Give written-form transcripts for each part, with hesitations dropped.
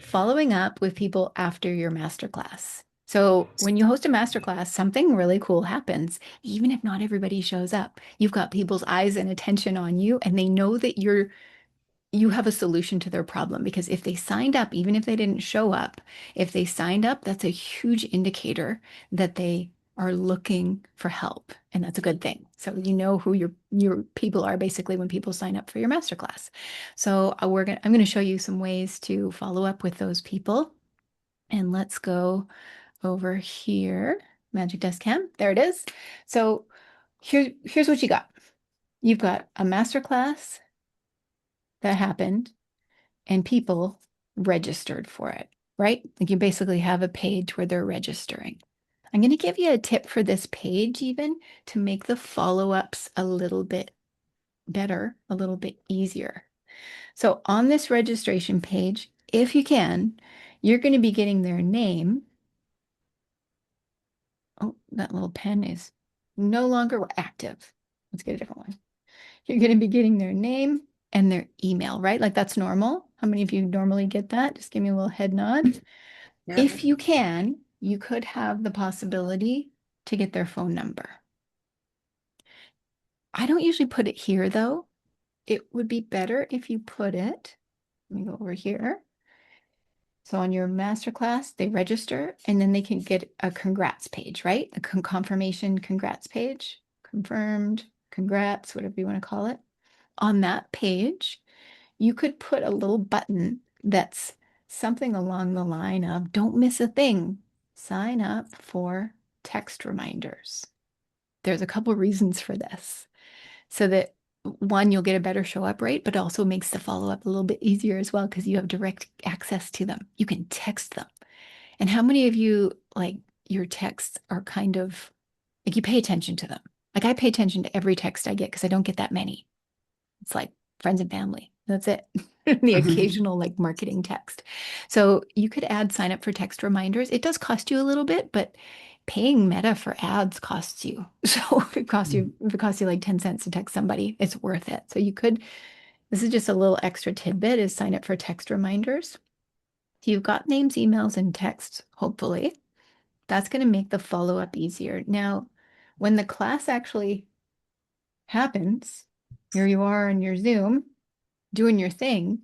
following up with people after your masterclass. So when you host a masterclass, something really cool happens, even if not everybody shows up. You've got people's eyes and attention on you, and they know that you have a solution to their problem because if they signed up, even if they didn't show up, if they signed up, that's a huge indicator that they are looking for help, and that's a good thing. So you know who your people are basically when people sign up for your masterclass. So I'm gonna show you some ways to follow up with those people, and let's go over here. Magic Desk Cam, there it is. So here's what you got. You've got a masterclass that happened and people registered for it, right? Like you basically have a page where they're registering. I'm going to give you a tip for this page, even to make the follow-ups a little bit better, a little bit easier. So on this registration page, if you can, you're going to be getting their name. Oh, that little pen is no longer active. Let's get a different one. You're going to be getting their name and their email, right? Like that's normal. How many of you normally get that? Just give me a little head nod. Yep. If you can, you could have the possibility to get their phone number. I don't usually put it here though. It would be better if you put it, let me go over here. So on your masterclass, they register and then they can get a congrats page, right? A confirmation congrats page, confirmed, congrats, whatever you want to call it. On that page, you could put a little button that's something along the line of don't miss a thing. Sign up for text reminders. There's a couple reasons for this. So that one, you'll get a better show up rate, but also makes the follow up a little bit easier as well because you have direct access to them. You can text them. And how many of you like your texts are kind of like you pay attention to them? Like I pay attention to every text I get because I don't get that many. It's like friends and family. That's it. The occasional like marketing text. So you could add sign up for text reminders. It does cost you a little bit, but paying Meta for ads costs you. So if it costs you like 10 cents to text somebody, it's worth it. So you could, this is just a little extra tidbit is sign up for text reminders. So you've got names, emails, and texts, hopefully. That's going to make the follow-up easier. Now, when the class actually happens, here you are in your Zoom doing your thing,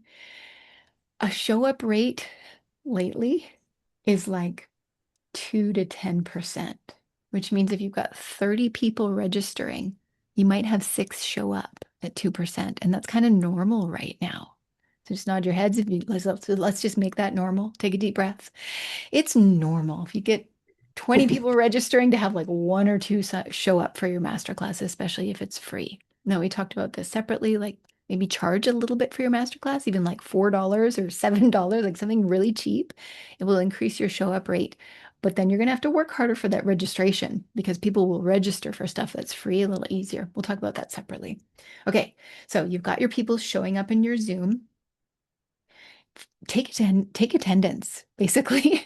a show up rate lately is like 2 to 10%, which means if you've got 30 people registering, you might have six show up at 2%. And that's kind of normal right now. So just nod your heads if you let's just make that normal. Take a deep breath. It's normal if you get 20 people registering to have like one or two show up for your masterclass, especially if it's free. Now, we talked about this separately, like maybe charge a little bit for your masterclass, even like $4 or $7, like something really cheap. It will increase your show up rate. But then you're going to have to work harder for that registration because people will register for stuff that's free a little easier. We'll talk about that separately. Okay, so you've got your people showing up in your Zoom. Take attendance, basically.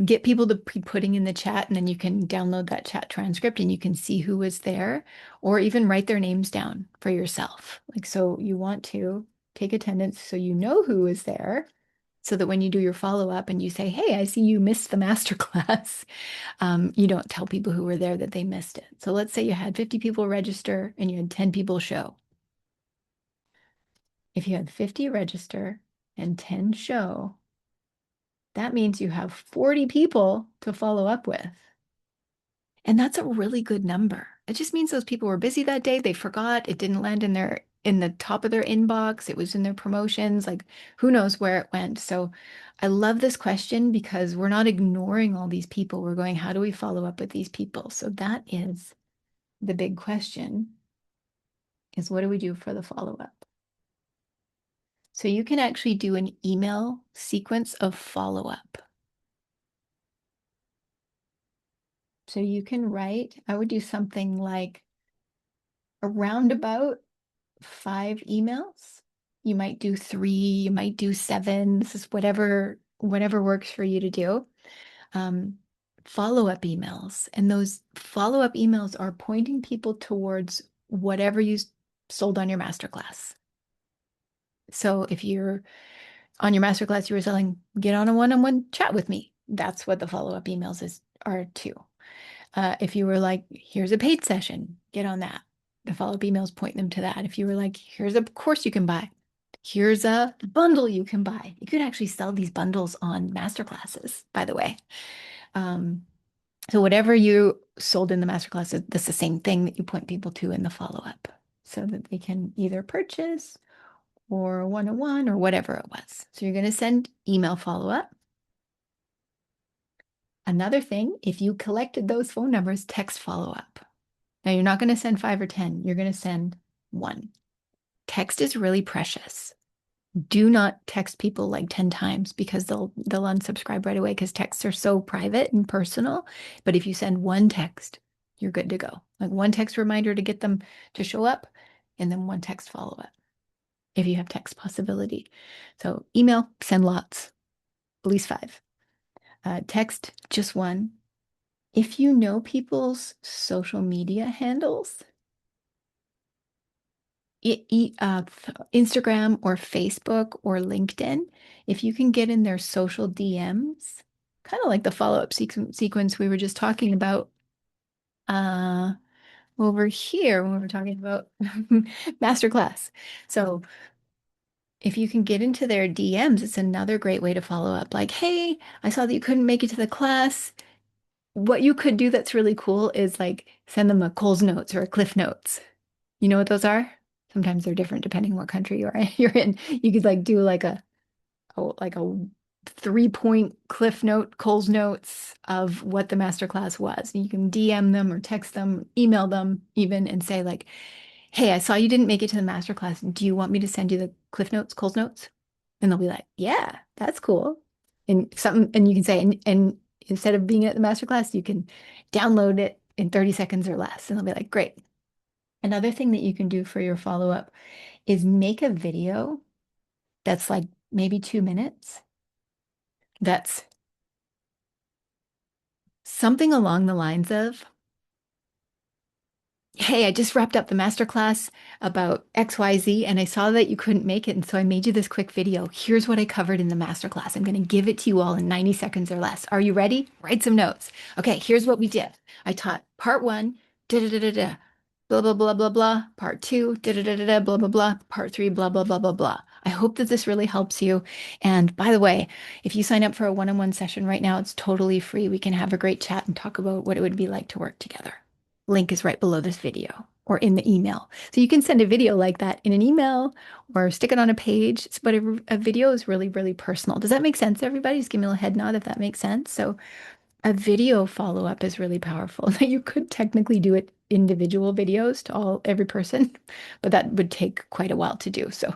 Get people to be putting in the chat, and then you can download that chat transcript and you can see who was there, or even write their names down for yourself. Like, so you want to take attendance so you know who is there, so that when you do your follow-up and you say, "Hey, I see you missed the master class," you don't tell people who were there that they missed it. So let's say you had 50 people register and you had 10 people show. If you had 50 register and 10 show, that means you have 40 people to follow up with. And that's a really good number. It just means those people were busy that day. They forgot. It didn't land in the top of their inbox. It was in their promotions. Like who knows where it went. So I love this question because we're not ignoring all these people. We're going, how do we follow up with these people? So that is the big question is what do we do for the follow-up? So you can actually do an email sequence of follow-up. So you can write, I would do something like around about 5 emails. You might do three, you might do seven. This is whatever works for you to do. Um, Follow-up emails. And those follow-up emails are pointing people towards whatever you sold on your masterclass. So if you're on your masterclass, you were selling, get on a one-on-one chat with me. That's what the follow-up emails are too. If you were like, here's a paid session, get on that. The follow-up emails point them to that. If you were like, here's a course you can buy, here's a bundle you can buy. You could actually sell these bundles on masterclasses, by the way. Um, so whatever you sold in the masterclass, that's the same thing that you point people to in the follow-up so that they can either purchase or one-on-one or whatever it was. So you're going to send email follow-up. Another thing, if you collected those phone numbers, text follow-up. Now you're not going to send 5 or 10, you're going to send 1. Text is really precious. Do not text people like 10 times because they'll unsubscribe right away because texts are so private and personal. But if you send 1 text, you're good to go. Like 1 text reminder to get them to show up and then 1 text follow-up if you have text possibility. So email, send lots, at least 5. Text, just 1. If you know people's social media handles, Instagram or Facebook or LinkedIn, if you can get in their social DMs, kind of like the follow-up sequence we were just talking about over here when we were talking about Masterclass. So if you can get into their DMs, it's another great way to follow up. Like, hey, I saw that you couldn't make it to the class. What you could do that's really cool is like send them a Coles Notes or a Cliff Notes. You know what those are? Sometimes they're different depending what country you're in. You could like do like a 3-point Cliff Note, Coles Notes of what the masterclass was. You can DM them or text them, email them even and say like, hey, I saw you didn't make it to the masterclass. Do you want me to send you the Cliff Notes, Coles Notes? And they'll be like, yeah, that's cool. And you can say, and instead of being at the masterclass, you can download it in 30 seconds or less. And they'll be like, great. Another thing that you can do for your follow-up is make a video that's like maybe 2 minutes. That's something along the lines of, hey, I just wrapped up the masterclass about XYZ and I saw that you couldn't make it. And so I made you this quick video. Here's what I covered in the masterclass. I'm going to give it to you all in 90 seconds or less. Are you ready? Write some notes. Okay, here's what we did. I taught part 1, da da da da da, blah, blah, blah, blah, blah. Part 2, da da da da da, blah, blah, blah. Part 3, blah, blah, blah, blah, blah. I hope that this really helps you. And by the way, if you sign up for a one-on-one session right now, it's totally free. We can have a great chat and talk about what it would be like to work together. Link is right below this video or in the email. So you can send a video like that in an email or stick it on a page. But a video is really, really personal. Does that make sense, everybody? Just give me a little head nod if that makes sense. So a video follow-up is really powerful. Now you could technically do it individual videos to every person, but that would take quite a while to do. So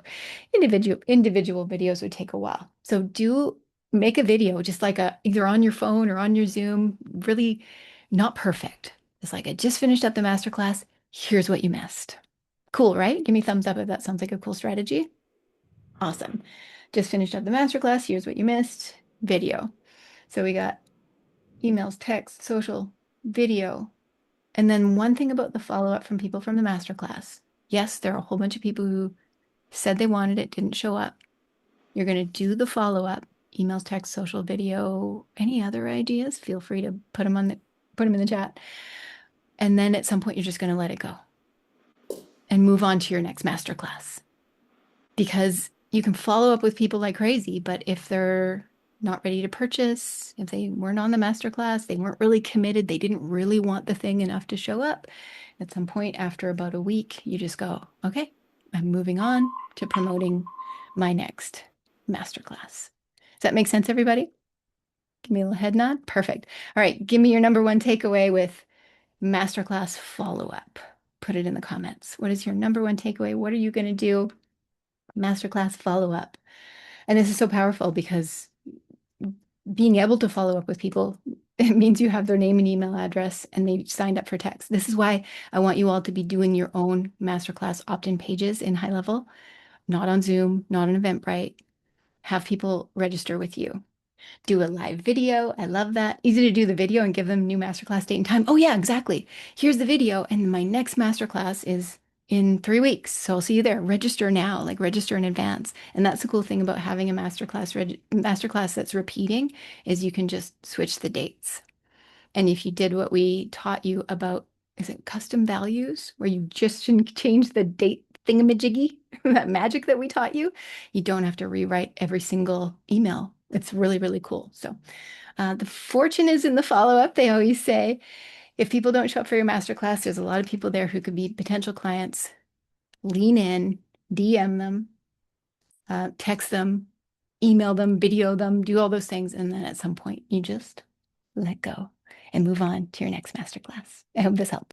individual videos would take a while. So do make a video just like either on your phone or on your Zoom, really not perfect. It's like I just finished up the masterclass. Here's what you missed. Cool, right? Give me a thumbs up if that sounds like a cool strategy. Awesome. Just finished up the masterclass. Here's what you missed. Video. So we got emails, text, social, video. And then one thing about the follow-up from people from the masterclass. Yes, there are a whole bunch of people who said they wanted it, didn't show up. You're going to do the follow-up, emails, text, social, video, any other ideas? Feel free to put them in the chat. And then at some point, you're just going to let it go and move on to your next masterclass. Because you can follow up with people like crazy, but if they're not ready to purchase, if they weren't on the masterclass, they weren't really committed, they didn't really want the thing enough to show up, at some point after about a week, you just go, okay, I'm moving on to promoting my next masterclass. Does that make sense, everybody? Give me a little head nod. Perfect. All right, give me your number 1 takeaway with masterclass follow-up. Put it in the comments. What is your number 1 takeaway? What are you going to do? Masterclass follow-up. And this is so powerful because being able to follow up with people, it means you have their name and email address and they signed up for text. This is why I want you all to be doing your own masterclass opt-in pages in high level, not on Zoom, not on Eventbrite. Have people register with you. Do a live video. I love that. Easy to do the video and give them new masterclass date and time. Oh yeah, exactly. Here's the video. And my next masterclass is in 3 weeks. So I'll see you there. Register now, like register in advance. And that's the cool thing about having a masterclass that's repeating is you can just switch the dates. And if you did what we taught you about, is it custom values, where you just change the date thingamajiggy, that magic that we taught you, you don't have to rewrite every single email. It's really, really cool. So the fortune is in the follow-up, they always say. If people don't show up for your masterclass, there's a lot of people there who could be potential clients. Lean in, DM them, text them, email them, video them, do all those things. And then at some point, you just let go and move on to your next masterclass. I hope this helps.